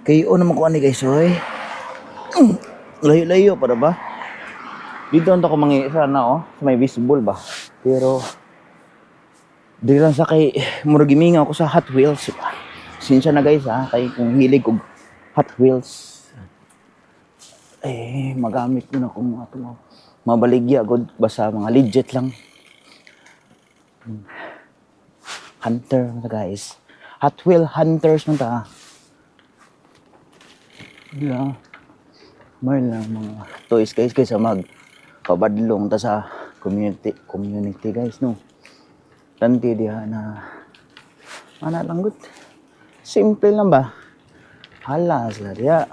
Kayo naman ko ani guys, oy. Layo-layo para ba? Dito ang ako mangi sana oh, sa may baseball ba. Pero di lang sa kay murag gimingaw ako sa Hot Wheels. Sinsya na guys ha, kay kung hilig og Hot Wheels. Eh magamit ko na kung mga to. Mabaligya god basta mga legit lang. Hunter na guys. Hot Wheel Hunters man ta. Yeah. May lang mga toys guys kaysa mag pabadlong ta sa community guys no. Tanti diha na ana lang gud. Simple lang ba? Hala sila diha.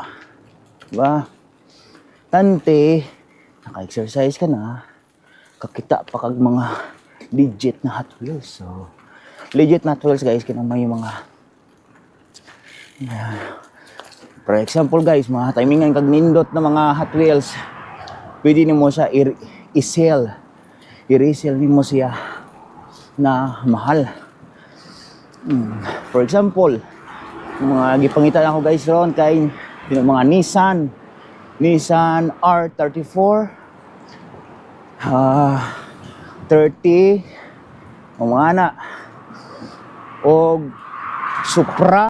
Ba? Tanti naka-exercise ka na. Kakita pa kag mga legit na Hot Wheels. So legit na Hot Wheels guys kina may mga for example guys, mga timingan kag nindot na mga Hot Wheels. Pwede nimo siya i-sell. I-resell nimo siya na mahal. For example, mga gipangitan ako guys ron kay mga Nissan R34 30 o mga na o Supra